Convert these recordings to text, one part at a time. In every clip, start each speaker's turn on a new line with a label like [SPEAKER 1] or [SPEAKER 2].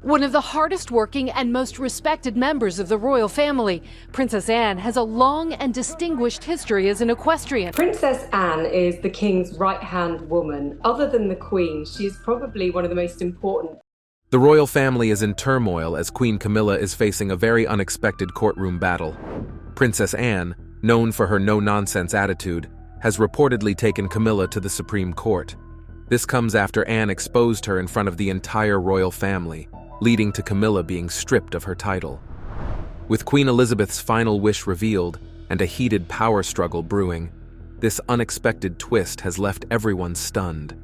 [SPEAKER 1] One of the hardest working and most respected members of the royal family, Princess Anne has a long and distinguished history as an equestrian.
[SPEAKER 2] Princess Anne is the king's right-hand woman. Other than the queen, she is probably one of the most important.
[SPEAKER 3] The royal family is in turmoil as Queen Camilla is facing a very unexpected courtroom battle. Princess Anne, known for her no-nonsense attitude, has reportedly taken Camilla to the Supreme Court. This comes after Anne exposed her in front of the entire royal family, leading to Camilla being stripped of her title. With Queen Elizabeth's final wish revealed and a heated power struggle brewing, this unexpected twist has left everyone stunned.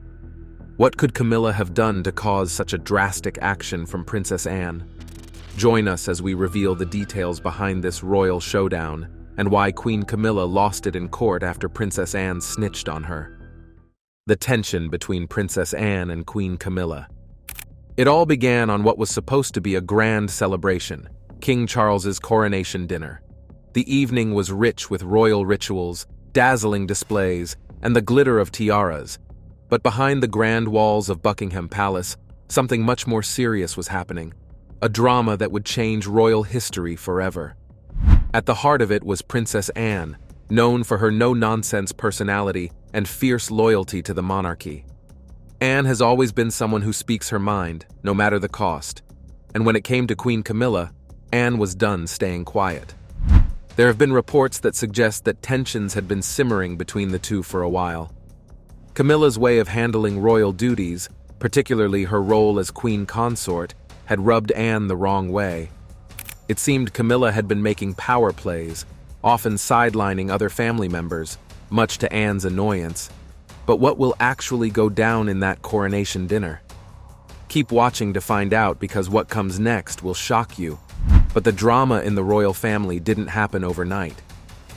[SPEAKER 3] What could Camilla have done to cause such a drastic action from Princess Anne? Join us as we reveal the details behind this royal showdown and why Queen Camilla lost it in court after Princess Anne snitched on her. The tension between Princess Anne and Queen Camilla. It all began on what was supposed to be a grand celebration, King Charles's coronation dinner. The evening was rich with royal rituals, dazzling displays, and the glitter of tiaras. But behind the grand walls of Buckingham Palace, something much more serious was happening, a drama that would change royal history forever. At the heart of it was Princess Anne, known for her no-nonsense personality and fierce loyalty to the monarchy. Anne has always been someone who speaks her mind, no matter the cost. And when it came to Queen Camilla, Anne was done staying quiet. There have been reports that suggest that tensions had been simmering between the two for a while. Camilla's way of handling royal duties, particularly her role as queen consort, had rubbed Anne the wrong way. It seemed Camilla had been making power plays, often sidelining other family members, much to Anne's annoyance. But what will actually go down in that coronation dinner? Keep watching to find out, because what comes next will shock you. But the drama in the royal family didn't happen overnight.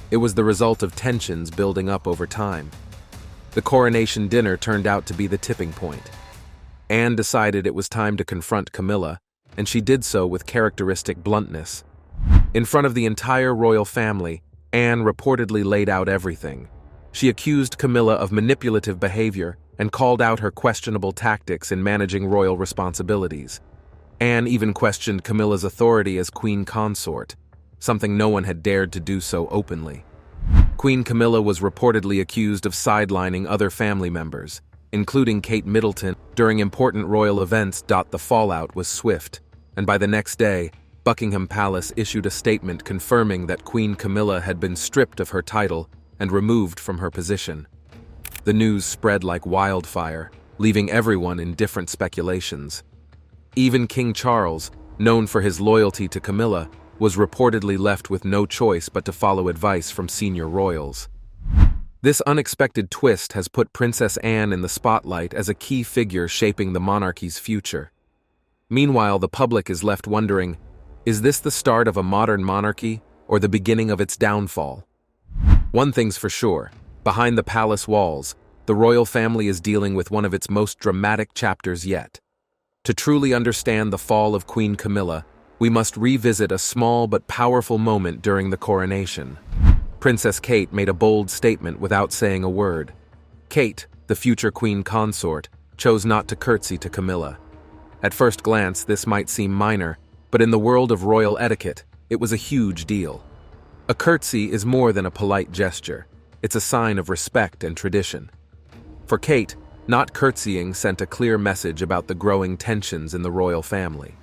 [SPEAKER 3] It was the result of tensions building up over time. The coronation dinner turned out to be the tipping point. Anne decided it was time to confront Camilla, and she did so with characteristic bluntness. In front of the entire royal family, Anne reportedly laid out everything. She accused Camilla of manipulative behavior and called out her questionable tactics in managing royal responsibilities. Anne even questioned Camilla's authority as queen consort, something no one had dared to do so openly. Queen Camilla was reportedly accused of sidelining other family members, including Kate Middleton, during important royal events. The fallout was swift, and by the next day, Buckingham Palace issued a statement confirming that Queen Camilla had been stripped of her title and removed from her position. The news spread like wildfire, leaving everyone in different speculations. Even King Charles, known for his loyalty to Camilla, was reportedly left with no choice but to follow advice from senior royals. This unexpected twist has put Princess Anne in the spotlight as a key figure shaping the monarchy's future. Meanwhile, the public is left wondering, is this the start of a modern monarchy or the beginning of its downfall? One thing's for sure, behind the palace walls, the royal family is dealing with one of its most dramatic chapters yet. To truly understand the fall of Queen Camilla, we must revisit a small but powerful moment during the coronation. Princess Kate made a bold statement without saying a word. Kate, the future queen consort, chose not to curtsy to Camilla. At first glance, this might seem minor, but in the world of royal etiquette, it was a huge deal. A curtsy is more than a polite gesture. It's a sign of respect and tradition. For Kate, not curtsying sent a clear message about the growing tensions in the royal family.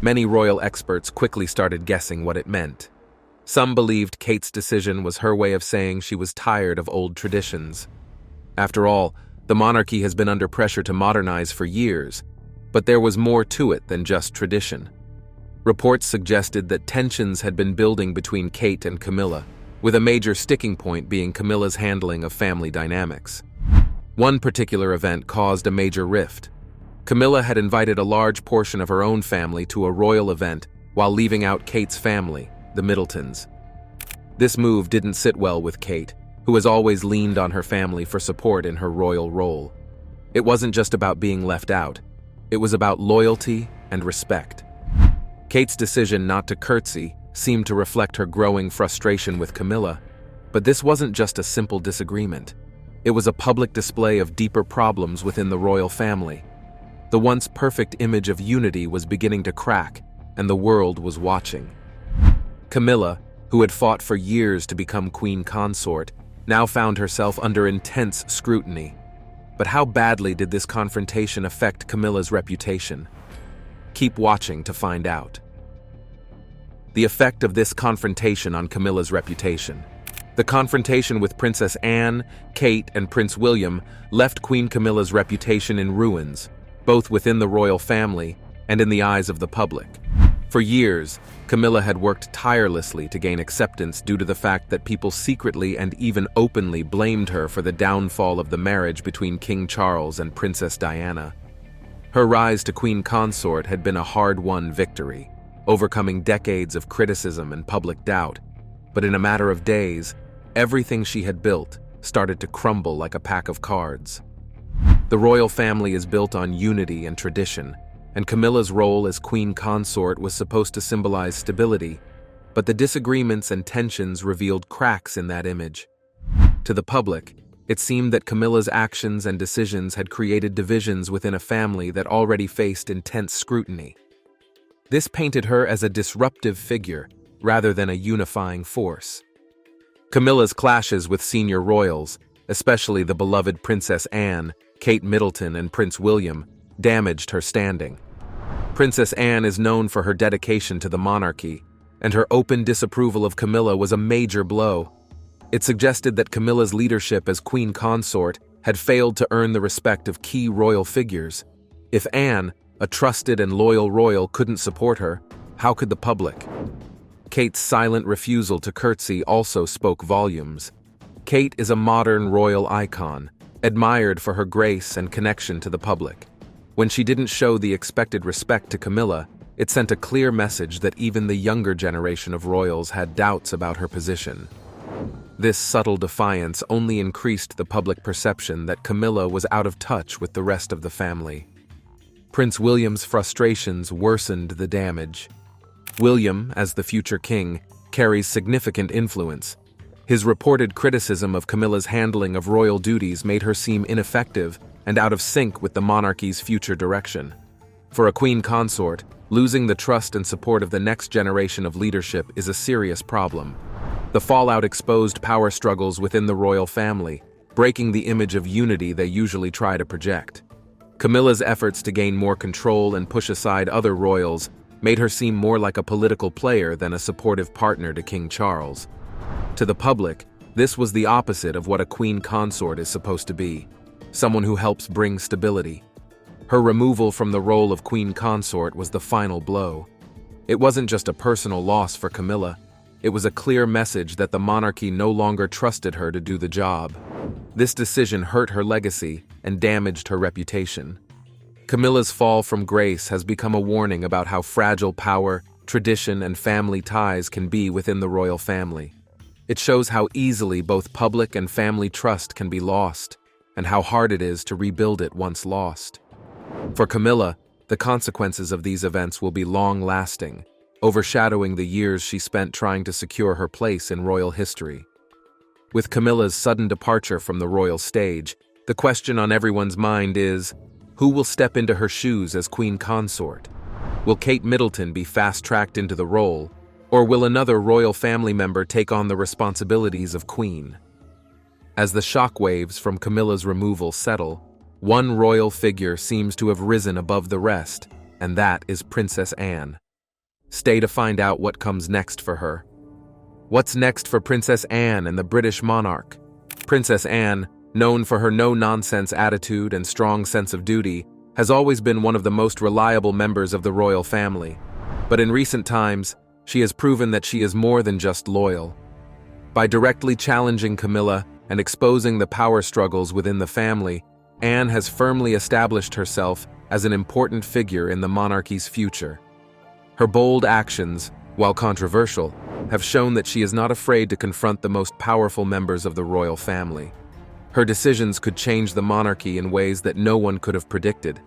[SPEAKER 3] Many royal experts quickly started guessing what it meant. Some believed Kate's decision was her way of saying she was tired of old traditions. After all, the monarchy has been under pressure to modernize for years, but there was more to it than just tradition. Reports suggested that tensions had been building between Kate and Camilla, with a major sticking point being Camilla's handling of family dynamics. One particular event caused a major rift. Camilla had invited a large portion of her own family to a royal event while leaving out Kate's family, the Middletons. This move didn't sit well with Kate, who has always leaned on her family for support in her royal role. It wasn't just about being left out. It was about loyalty and respect. Kate's decision not to curtsy seemed to reflect her growing frustration with Camilla, but this wasn't just a simple disagreement. It was a public display of deeper problems within the royal family. The once perfect image of unity was beginning to crack, and the world was watching. Camilla, who had fought for years to become queen consort, now found herself under intense scrutiny. But how badly did this confrontation affect Camilla's reputation? Keep watching to find out. The effect of this confrontation on Camilla's reputation. The confrontation with Princess Anne, Kate, and Prince William left Queen Camilla's reputation in ruins, both within the royal family and in the eyes of the public. For years, Camilla had worked tirelessly to gain acceptance due to the fact that people secretly and even openly blamed her for the downfall of the marriage between King Charles and Princess Diana. Her rise to queen consort had been a hard-won victory, overcoming decades of criticism and public doubt. But in a matter of days, everything she had built started to crumble like a pack of cards. The royal family is built on unity and tradition, and Camilla's role as queen consort was supposed to symbolize stability, but the disagreements and tensions revealed cracks in that image. To the public, it seemed that Camilla's actions and decisions had created divisions within a family that already faced intense scrutiny. This painted her as a disruptive figure rather than a unifying force. Camilla's clashes with senior royals, especially the beloved Princess Anne, Kate Middleton, and Prince William, damaged her standing. Princess Anne is known for her dedication to the monarchy, and her open disapproval of Camilla was a major blow. It suggested that Camilla's leadership as queen consort had failed to earn the respect of key royal figures. If Anne, a trusted and loyal royal, couldn't support her, how could the public? Kate's silent refusal to curtsy also spoke volumes. Kate is a modern royal icon, admired for her grace and connection to the public. When she didn't show the expected respect to Camilla, it sent a clear message that even the younger generation of royals had doubts about her position. This subtle defiance only increased the public perception that Camilla was out of touch with the rest of the family. Prince William's frustrations worsened the damage. William, as the future king, carries significant influence. His reported criticism of Camilla's handling of royal duties made her seem ineffective and out of sync with the monarchy's future direction. For a queen consort, losing the trust and support of the next generation of leadership is a serious problem. The fallout exposed power struggles within the royal family, breaking the image of unity they usually try to project. Camilla's efforts to gain more control and push aside other royals made her seem more like a political player than a supportive partner to King Charles. To the public, this was the opposite of what a queen consort is supposed to be, someone who helps bring stability. Her removal from the role of queen consort was the final blow. It wasn't just a personal loss for Camilla. It was a clear message that the monarchy no longer trusted her to do the job. This decision hurt her legacy and damaged her reputation. Camilla's fall from grace has become a warning about how fragile power, tradition, and family ties can be within the royal family. It shows how easily both public and family trust can be lost, and how hard it is to rebuild it once lost. For Camilla, the consequences of these events will be long-lasting, overshadowing the years she spent trying to secure her place in royal history. With Camilla's sudden departure from the royal stage, the question on everyone's mind is, who will step into her shoes as queen consort? Will Kate Middleton be fast-tracked into the role, or will another royal family member take on the responsibilities of queen? As the shockwaves from Camilla's removal settle, one royal figure seems to have risen above the rest, and that is Princess Anne. Stay to find out what comes next for her. What's next for Princess Anne and the British monarch? Princess Anne, known for her no-nonsense attitude and strong sense of duty, has always been one of the most reliable members of the royal family. But in recent times, she has proven that she is more than just loyal. By directly challenging Camilla and exposing the power struggles within the family, Anne has firmly established herself as an important figure in the monarchy's future. Her bold actions, while controversial, have shown that she is not afraid to confront the most powerful members of the royal family. Her decisions could change the monarchy in ways that no one could have predicted.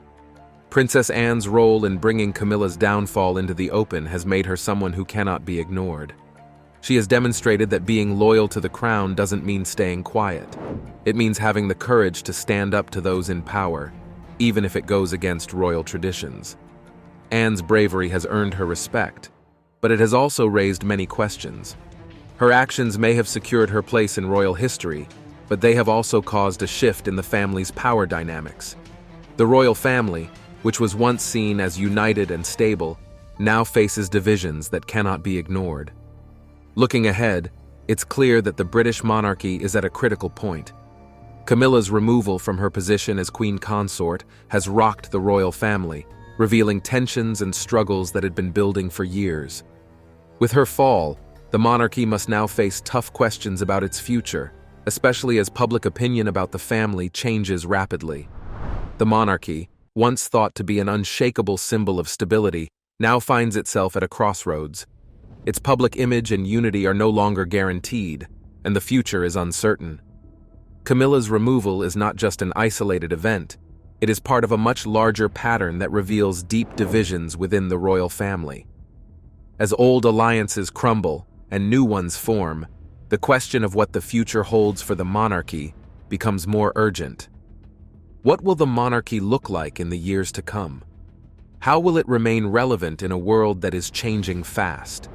[SPEAKER 3] Princess Anne's role in bringing Camilla's downfall into the open has made her someone who cannot be ignored. She has demonstrated that being loyal to the crown doesn't mean staying quiet. It means having the courage to stand up to those in power. even if it goes against royal traditions. Anne's bravery has earned her respect, but it has also raised many questions. Her actions may have secured her place in royal history, but they have also caused a shift in the family's power dynamics. The royal family, which was once seen as united and stable, now faces divisions that cannot be ignored. Looking ahead, it's clear that the British monarchy is at a critical point. Camilla's removal from her position as queen consort has rocked the royal family, revealing tensions and struggles that had been building for years. With her fall, the monarchy must now face tough questions about its future, especially as public opinion about the family changes rapidly. The monarchy, once thought to be an unshakable symbol of stability, now finds itself at a crossroads. Its public image and unity are no longer guaranteed, and the future is uncertain. Camilla's removal is not just an isolated event, it is part of a much larger pattern that reveals deep divisions within the royal family. As old alliances crumble and new ones form, the question of what the future holds for the monarchy becomes more urgent. What will the monarchy look like in the years to come? How will it remain relevant in a world that is changing fast?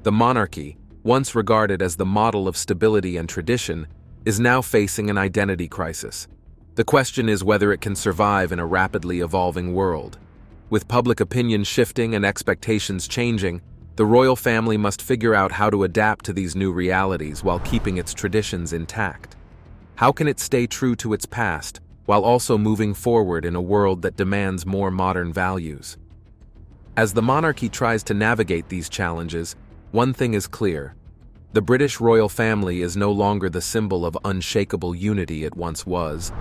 [SPEAKER 3] The monarchy, once regarded as the model of stability and tradition, is now facing an identity crisis. The question is whether it can survive in a rapidly evolving world. With public opinion shifting and expectations changing, the royal family must figure out how to adapt to these new realities while keeping its traditions intact. How can it stay true to its past, while also moving forward in a world that demands more modern values? As the monarchy tries to navigate these challenges, one thing is clear. The British royal family is no longer the symbol of unshakable unity it once was.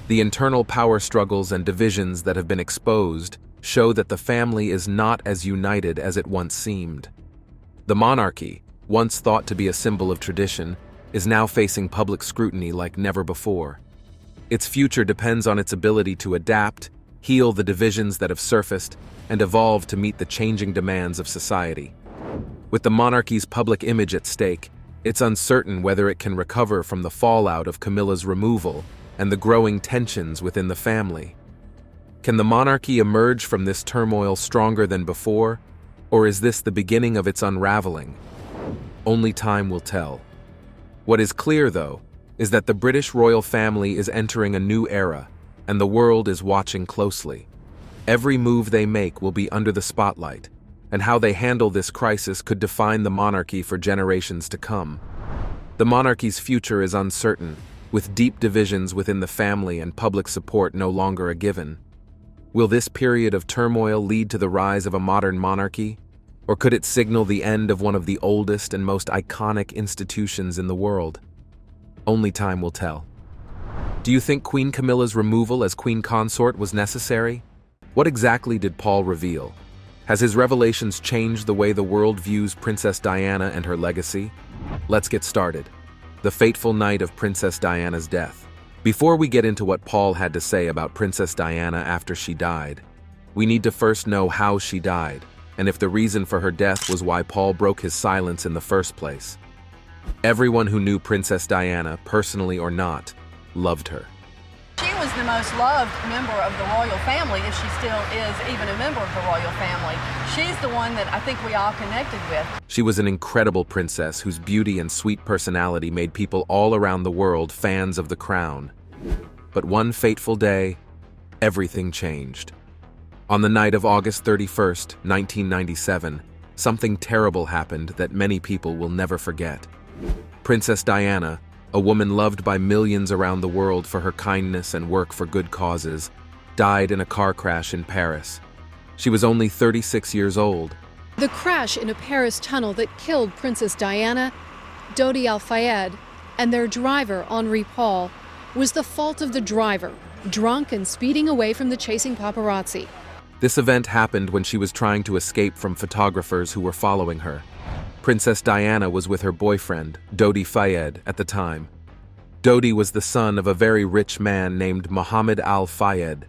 [SPEAKER 3] The internal power struggles and divisions that have been exposed show that the family is not as united as it once seemed. The monarchy, once thought to be a symbol of tradition, is now facing public scrutiny like never before. Its future depends on its ability to adapt, heal the divisions that have surfaced, and evolve to meet the changing demands of society. With the monarchy's public image at stake, it's uncertain whether it can recover from the fallout of Camilla's removal and the growing tensions within the family. Can the monarchy emerge from this turmoil stronger than before, or is this the beginning of its unraveling? Only time will tell. What is clear, though, is that the British royal family is entering a new era, and the world is watching closely. Every move they make will be under the spotlight, and how they handle this crisis could define the monarchy for generations to come. The monarchy's future is uncertain, with deep divisions within the family and public support no longer a given. Will this period of turmoil lead to the rise of a modern monarchy, or could it signal the end of one of the oldest and most iconic institutions in the world? Only time will tell. Do you think Queen Camilla's removal as queen consort was necessary? What exactly did Paul reveal? Has his revelations changed the way the world views Princess Diana and her legacy? Let's get started. The fateful night of Princess Diana's death. Before we get into what Paul had to say about Princess Diana after she died, we need to first know how she died, and if the reason for her death was why Paul broke his silence in the first place. Everyone who knew Princess Diana, personally or not, loved her.
[SPEAKER 4] She was the most loved member of the royal family, if she still is even a member of the royal family. She's the one that I think we all connected with.
[SPEAKER 3] She was an incredible princess whose beauty and sweet personality made people all around the world fans of the crown. But one fateful day, everything changed. On the night of August 31st, 1997, something terrible happened that many people will never forget. Princess Diana, a woman loved by millions around the world for her kindness and work for good causes, died in a car crash in Paris. She was only 36 years old.
[SPEAKER 1] The crash in a Paris tunnel that killed Princess Diana, Dodi Al-Fayed, and their driver, Henri Paul, was the fault of the driver, drunk and speeding away from the chasing paparazzi.
[SPEAKER 3] This event happened when she was trying to escape from photographers who were following her. Princess Diana was with her boyfriend, Dodi Fayed, at the time. Dodi was the son of a very rich man named Mohammed Al-Fayed.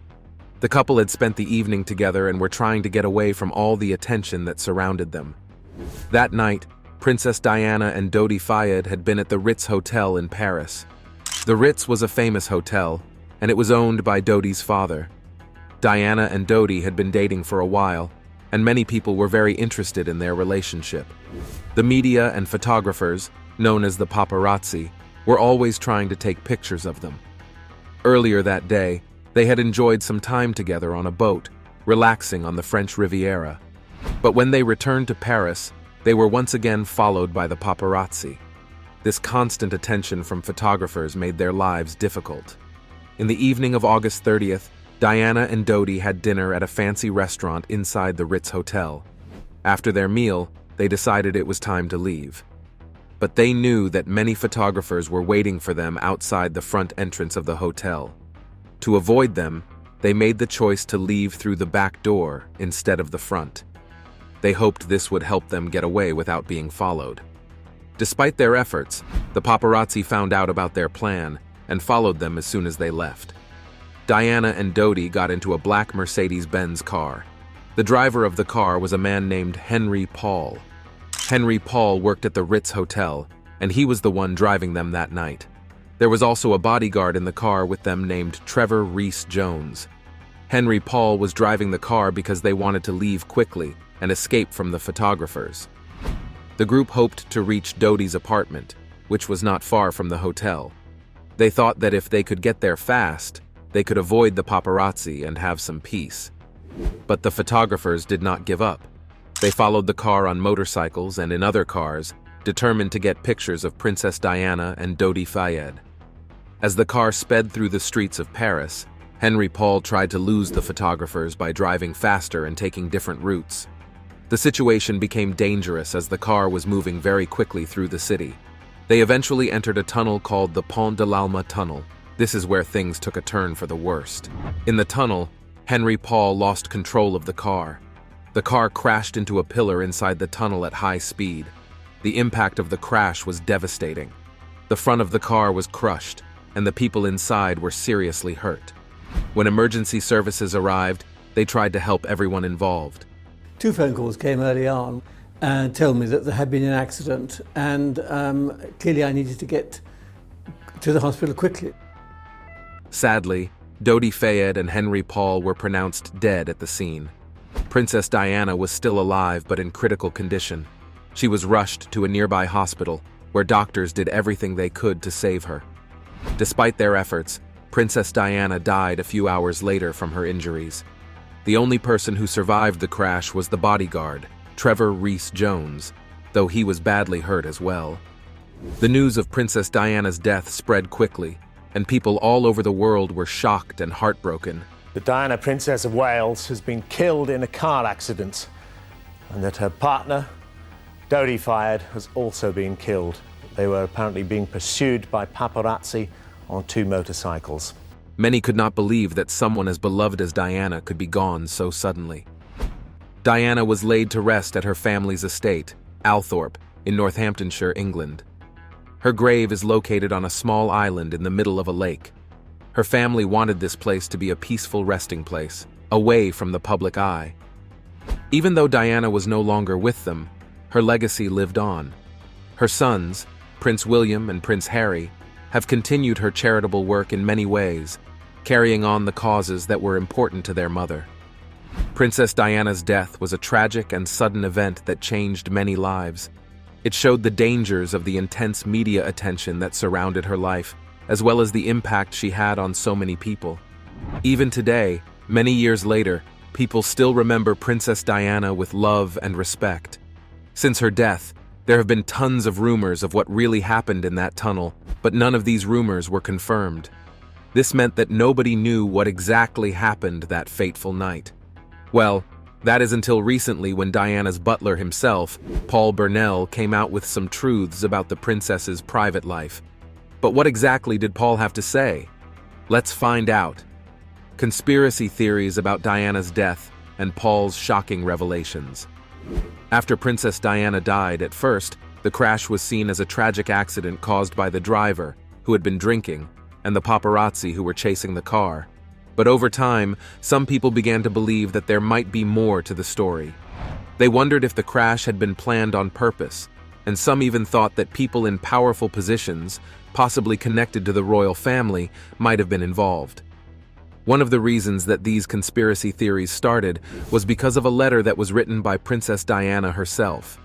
[SPEAKER 3] The couple had spent the evening together and were trying to get away from all the attention that surrounded them. That night, Princess Diana and Dodi Fayed had been at the Ritz Hotel in Paris. The Ritz was a famous hotel, and it was owned by Dodi's father. Diana and Dodi had been dating for a while, and many people were very interested in their relationship. The media and photographers, known as the paparazzi, were always trying to take pictures of them. Earlier that day, they had enjoyed some time together on a boat, relaxing on the French Riviera. But when they returned to Paris, they were once again followed by the paparazzi. This constant attention from photographers made their lives difficult. In the evening of August 30th, Diana and Dodi had dinner at a fancy restaurant inside the Ritz Hotel. After their meal, they decided it was time to leave. But they knew that many photographers were waiting for them outside the front entrance of the hotel. To avoid them, they made the choice to leave through the back door instead of the front. They hoped this would help them get away without being followed. Despite their efforts, the paparazzi found out about their plan and followed them as soon as they left. Diana and Dodi got into a black Mercedes-Benz car. The driver of the car was a man named Henry Paul. Henry Paul worked at the Ritz Hotel, and he was the one driving them that night. There was also a bodyguard in the car with them named Trevor Reese Jones. Henry Paul was driving the car because they wanted to leave quickly and escape from the photographers. The group hoped to reach Dodi's apartment, which was not far from the hotel. They thought that if they could get there fast, they could avoid the paparazzi and have some peace. But the photographers did not give up. They followed the car on motorcycles and in other cars, determined to get pictures of Princess Diana and Dodi Fayed. As the car sped through the streets of Paris, Henry Paul tried to lose the photographers by driving faster and taking different routes. The situation became dangerous as the car was moving very quickly through the city. They eventually entered a tunnel called the Pont de l'Alma Tunnel. This is where things took a turn for the worst. In the tunnel, Henry Paul lost control of the car. The car crashed into a pillar inside the tunnel at high speed. The impact of the crash was devastating. The front of the car was crushed, and the people inside were seriously hurt. When emergency services arrived, they tried to help everyone involved.
[SPEAKER 5] 2 phone calls came early on and told me that there had been an accident, and clearly I needed to get to the hospital quickly.
[SPEAKER 3] Sadly, Dodi Fayed and Henry Paul were pronounced dead at the scene. Princess Diana was still alive but in critical condition. She was rushed to a nearby hospital, where doctors did everything they could to save her. Despite their efforts, Princess Diana died a few hours later from her injuries. The only person who survived the crash was the bodyguard, Trevor Reese Jones, though he was badly hurt as well. The news of Princess Diana's death spread quickly, and people all over the world were shocked and heartbroken.
[SPEAKER 6] The Diana, Princess of Wales, has been killed in a car accident, and that her partner, Dodi Fayed, has also been killed. They were apparently being pursued by paparazzi on 2 motorcycles.
[SPEAKER 3] Many could not believe that someone as beloved as Diana could be gone so suddenly. Diana was laid to rest at her family's estate, Althorpe, in Northamptonshire, England. Her grave is located on a small island in the middle of a lake. Her family wanted this place to be a peaceful resting place, away from the public eye. Even though Diana was no longer with them, her legacy lived on. Her sons, Prince William and Prince Harry, have continued her charitable work in many ways, carrying on the causes that were important to their mother. Princess Diana's death was a tragic and sudden event that changed many lives. It showed the dangers of the intense media attention that surrounded her life, as well as the impact she had on so many people. Even today, many years later, people still remember Princess Diana with love and respect. Since her death, there have been tons of rumors of what really happened in that tunnel, but none of these rumors were confirmed. This meant that nobody knew what exactly happened that fateful night. Well, that is until recently when Diana's butler himself, Paul Burrell, came out with some truths about the princess's private life. But what exactly did Paul have to say? Let's find out. Conspiracy theories about Diana's death and Paul's shocking revelations. After Princess Diana died, at first, the crash was seen as a tragic accident caused by the driver, who had been drinking, and the paparazzi who were chasing the car. But over time, some people began to believe that there might be more to the story. They wondered if the crash had been planned on purpose, and some even thought that people in powerful positions, possibly connected to the royal family, might have been involved. One of the reasons that these conspiracy theories started was because of a letter that was written by Princess Diana herself.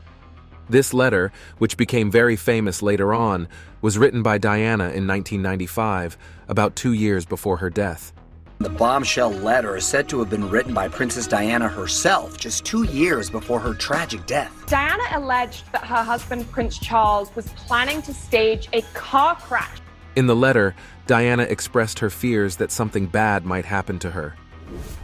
[SPEAKER 3] This letter, which became very famous later on, was written by Diana in 1995, about 2 years before her death.
[SPEAKER 7] The bombshell letter is said to have been written by Princess Diana herself just 2 years before her tragic death.
[SPEAKER 8] Diana alleged that her husband, Prince Charles, was planning to stage a car crash.
[SPEAKER 3] In the letter, Diana expressed her fears that something bad might happen to her.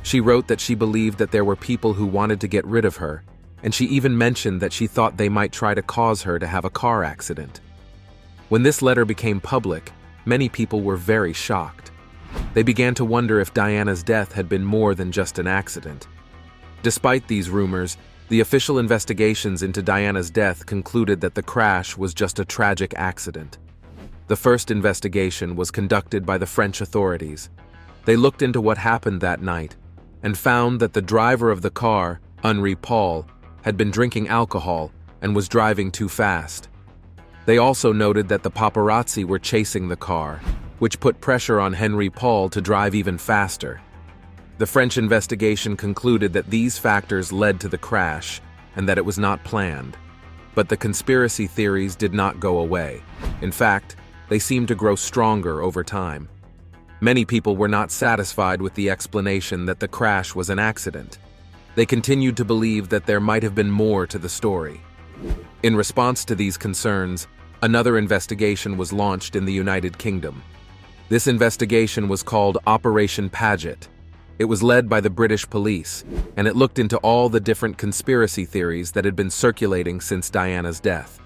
[SPEAKER 3] She wrote that she believed that there were people who wanted to get rid of her, and she even mentioned that she thought they might try to cause her to have a car accident. When this letter became public, many people were very shocked. They began to wonder if Diana's death had been more than just an accident. Despite these rumors, the official investigations into Diana's death concluded that the crash was just a tragic accident. The first investigation was conducted by the French authorities. They looked into what happened that night and found that the driver of the car, Henri Paul, had been drinking alcohol and was driving too fast. They also noted that the paparazzi were chasing the car, which put pressure on Henri Paul to drive even faster. The French investigation concluded that these factors led to the crash and that it was not planned. But the conspiracy theories did not go away. In fact, they seemed to grow stronger over time. Many people were not satisfied with the explanation that the crash was an accident. They continued to believe that there might have been more to the story. In response to these concerns, another investigation was launched in the United Kingdom. This investigation was called Operation Paget. It was led by the British police, and it looked into all the different conspiracy theories that had been circulating since Diana's death.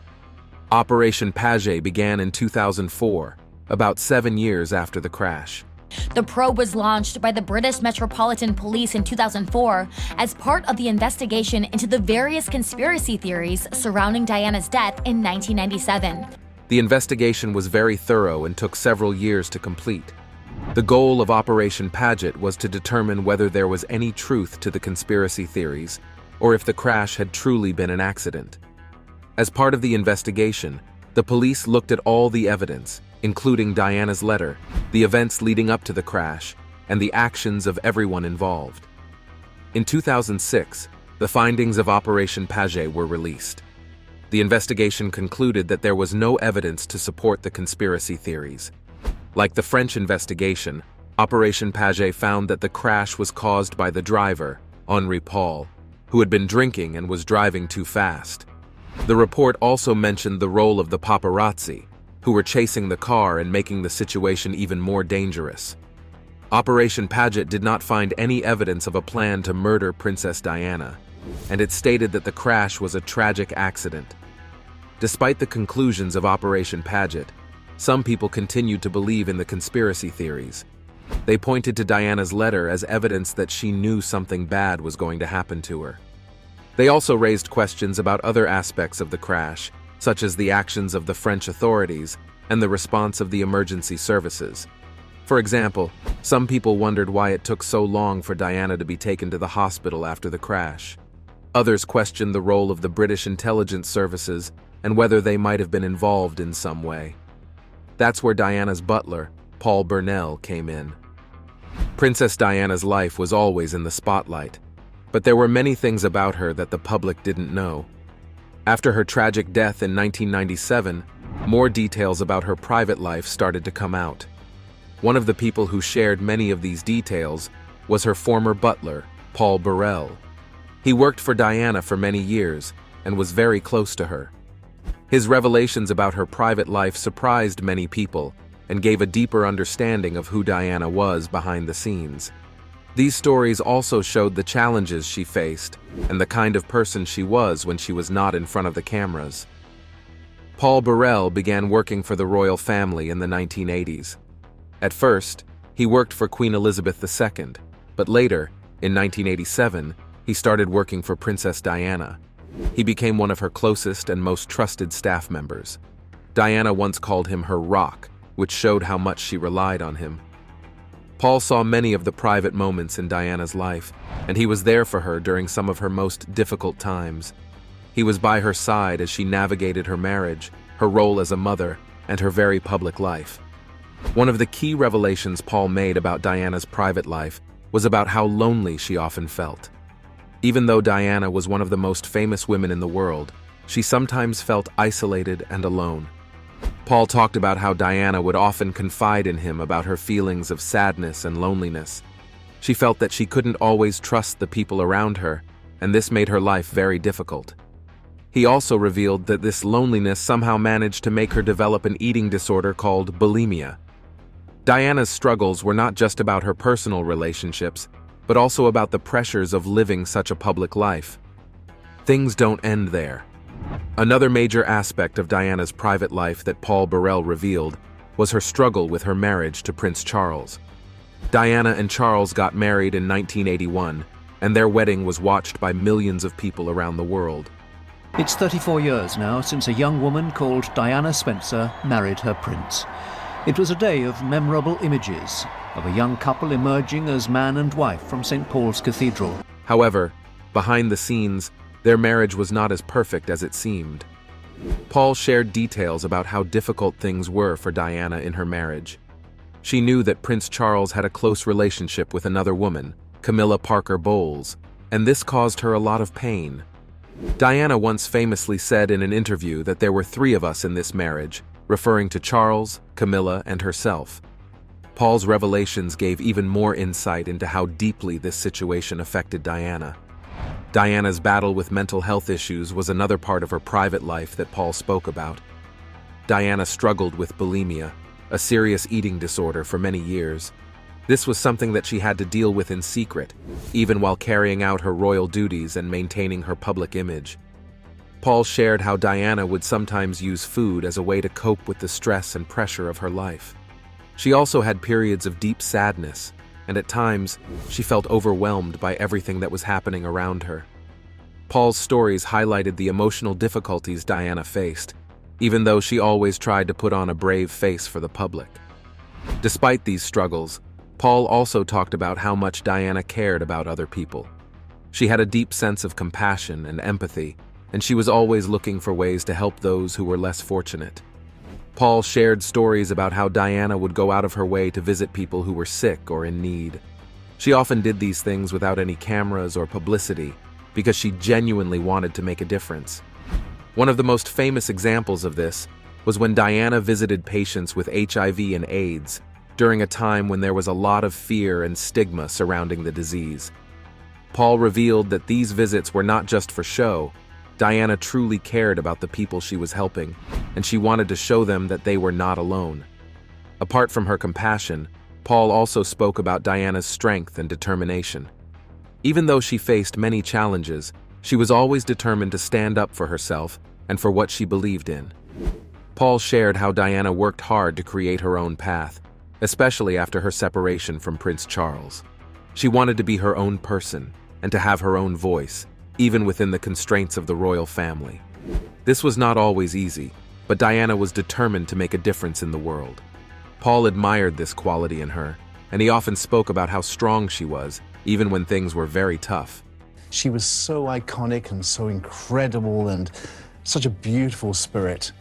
[SPEAKER 3] Operation Paget began in 2004, about 7 years after the crash.
[SPEAKER 9] The probe was launched by the British Metropolitan Police in 2004 as part of the investigation into the various conspiracy theories surrounding Diana's death in 1997.
[SPEAKER 3] The investigation was very thorough and took several years to complete. The goal of Operation Paget was to determine whether there was any truth to the conspiracy theories, or if the crash had truly been an accident. As part of the investigation, the police looked at all the evidence, including Diana's letter, the events leading up to the crash, and the actions of everyone involved. In 2006, the findings of Operation Paget were released. The investigation concluded that there was no evidence to support the conspiracy theories. Like the French investigation, Operation Paget found that the crash was caused by the driver, Henri Paul, who had been drinking and was driving too fast. The report also mentioned the role of the paparazzi, who were chasing the car and making the situation even more dangerous. Operation Paget did not find any evidence of a plan to murder Princess Diana, and it stated that the crash was a tragic accident. Despite the conclusions of Operation Paget, some people continued to believe in the conspiracy theories. They pointed to Diana's letter as evidence that she knew something bad was going to happen to her. They also raised questions about other aspects of the crash, such as the actions of the French authorities and the response of the emergency services. For example, some people wondered why it took so long for Diana to be taken to the hospital after the crash. Others questioned the role of the British intelligence services and whether they might have been involved in some way. That's where Diana's butler, Paul Burrell, came in. Princess Diana's life was always in the spotlight, but there were many things about her that the public didn't know. After her tragic death in 1997, more details about her private life started to come out. One of the people who shared many of these details was her former butler, Paul Burrell. He worked for Diana for many years and was very close to her. His revelations about her private life surprised many people and gave a deeper understanding of who Diana was behind the scenes. These stories also showed the challenges she faced and the kind of person she was when she was not in front of the cameras. Paul Burrell began working for the royal family in the 1980s. At first, he worked for Queen Elizabeth II, but later, in 1987, he started working for Princess Diana. He became one of her closest and most trusted staff members. Diana once called him her rock, which showed how much she relied on him. Paul saw many of the private moments in Diana's life, and he was there for her during some of her most difficult times. He was by her side as she navigated her marriage, her role as a mother, and her very public life. One of the key revelations Paul made about Diana's private life was about how lonely she often felt. Even though Diana was one of the most famous women in the world, she sometimes felt isolated and alone. Paul talked about how Diana would often confide in him about her feelings of sadness and loneliness. She felt that she couldn't always trust the people around her, and this made her life very difficult. He also revealed that this loneliness somehow managed to make her develop an eating disorder called bulimia. Diana's struggles were not just about her personal relationships, but also about the pressures of living such a public life. Things don't end there. Another major aspect of Diana's private life that Paul Burrell revealed was her struggle with her marriage to Prince Charles. Diana and Charles got married in 1981, and their wedding was watched by millions of people around the world.
[SPEAKER 10] It's 34 years now since a young woman called Diana Spencer married her prince. It was a day of memorable images, of a young couple emerging as man and wife from St. Paul's Cathedral.
[SPEAKER 3] However, behind the scenes, their marriage was not as perfect as it seemed. Paul shared details about how difficult things were for Diana in her marriage. She knew that Prince Charles had a close relationship with another woman, Camilla Parker Bowles, and this caused her a lot of pain. Diana once famously said in an interview that there were 3 of us in this marriage, referring to Charles, Camilla, and herself. Paul's revelations gave even more insight into how deeply this situation affected Diana. Diana's battle with mental health issues was another part of her private life that Paul spoke about. Diana struggled with bulimia, a serious eating disorder, for many years. This was something that she had to deal with in secret, even while carrying out her royal duties and maintaining her public image. Paul shared how Diana would sometimes use food as a way to cope with the stress and pressure of her life. She also had periods of deep sadness, and at times, she felt overwhelmed by everything that was happening around her. Paul's stories highlighted the emotional difficulties Diana faced, even though she always tried to put on a brave face for the public. Despite these struggles, Paul also talked about how much Diana cared about other people. She had a deep sense of compassion and empathy, and she was always looking for ways to help those who were less fortunate. Paul shared stories about how Diana would go out of her way to visit people who were sick or in need. She often did these things without any cameras or publicity because she genuinely wanted to make a difference. One of the most famous examples of this was when Diana visited patients with HIV and AIDS during a time when there was a lot of fear and stigma surrounding the disease. Paul revealed that these visits were not just for show. Diana truly cared about the people she was helping, and she wanted to show them that they were not alone. Apart from her compassion, Paul also spoke about Diana's strength and determination. Even though she faced many challenges, she was always determined to stand up for herself and for what she believed in. Paul shared how Diana worked hard to create her own path, especially after her separation from Prince Charles. She wanted to be her own person and to have her own voice, even within the constraints of the royal family. This was not always easy, but Diana was determined to make a difference in the world. Paul admired this quality in her, and he often spoke about how strong she was, even when things were very tough.
[SPEAKER 11] She was so iconic and so incredible and such a beautiful spirit.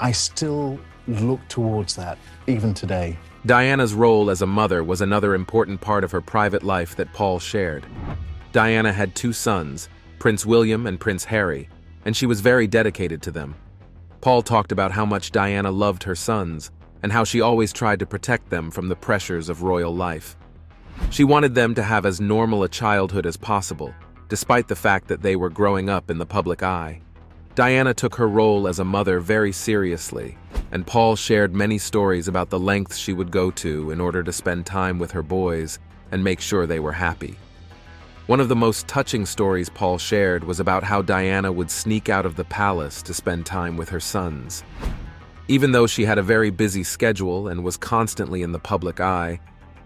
[SPEAKER 11] I still look towards that, even today.
[SPEAKER 3] Diana's role as a mother was another important part of her private life that Paul shared. Diana had 2 sons, Prince William and Prince Harry, and she was very dedicated to them. Paul talked about how much Diana loved her sons and how she always tried to protect them from the pressures of royal life. She wanted them to have as normal a childhood as possible, despite the fact that they were growing up in the public eye. Diana took her role as a mother very seriously, and Paul shared many stories about the lengths she would go to in order to spend time with her boys and make sure they were happy. One of the most touching stories Paul shared was about how Diana would sneak out of the palace to spend time with her sons. Even though she had a very busy schedule and was constantly in the public eye,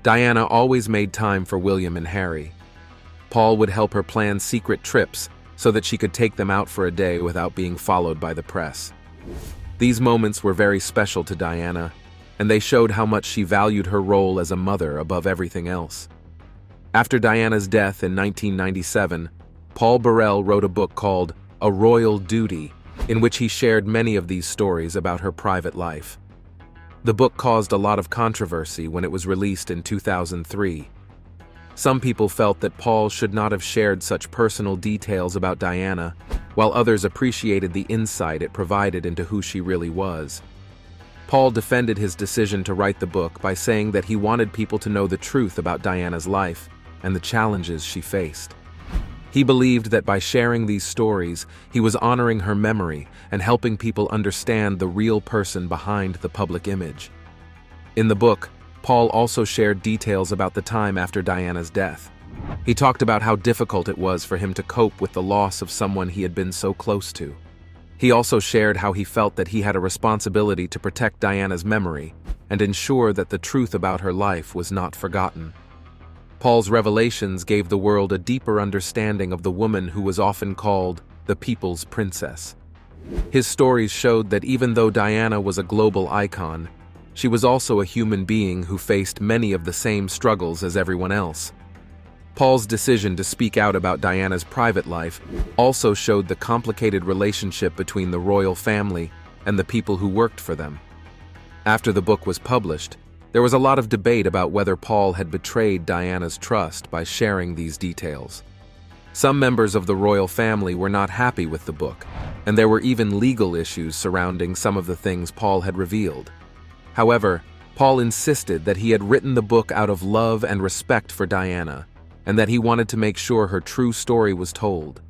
[SPEAKER 3] Diana always made time for William and Harry. Paul would help her plan secret trips so that she could take them out for a day without being followed by the press. These moments were very special to Diana, and they showed how much she valued her role as a mother above everything else. After Diana's death in 1997, Paul Burrell wrote a book called A Royal Duty, in which he shared many of these stories about her private life. The book caused a lot of controversy when it was released in 2003. Some people felt that Paul should not have shared such personal details about Diana, while others appreciated the insight it provided into who she really was. Paul defended his decision to write the book by saying that he wanted people to know the truth about Diana's life and the challenges she faced. He believed that by sharing these stories, he was honoring her memory and helping people understand the real person behind the public image. In the book, Paul also shared details about the time after Diana's death. He talked about how difficult it was for him to cope with the loss of someone he had been so close to. He also shared how he felt that he had a responsibility to protect Diana's memory and ensure that the truth about her life was not forgotten. Paul's revelations gave the world a deeper understanding of the woman who was often called the People's Princess. His stories showed that even though Diana was a global icon, she was also a human being who faced many of the same struggles as everyone else. Paul's decision to speak out about Diana's private life also showed the complicated relationship between the royal family and the people who worked for them. After the book was published, there was a lot of debate about whether Paul had betrayed Diana's trust by sharing these details. Some members of the royal family were not happy with the book, and there were even legal issues surrounding some of the things Paul had revealed. However, Paul insisted that he had written the book out of love and respect for Diana, and that he wanted to make sure her true story was told.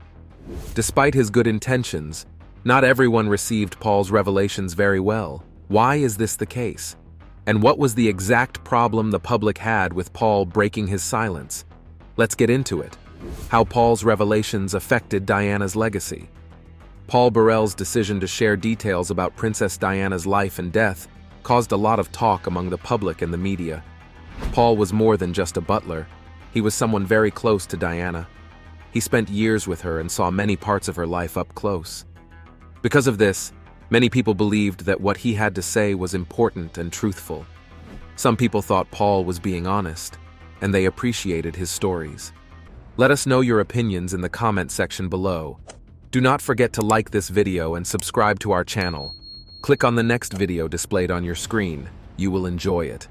[SPEAKER 3] Despite his good intentions, not everyone received Paul's revelations very well. Why is this the case? And what was the exact problem the public had with Paul breaking his silence? Let's get into it. How Paul's revelations affected Diana's legacy. Paul Burrell's decision to share details about Princess Diana's life and death caused a lot of talk among the public and the media. Paul was more than just a butler. He was someone very close to Diana. He spent years with her and saw many parts of her life up close. Because of this, many people believed that what he had to say was important and truthful. Some people thought Paul was being honest, and they appreciated his stories. Let us know your opinions in the comment section below. Do not forget to like this video and subscribe to our channel. Click on the next video displayed on your screen. You will enjoy it.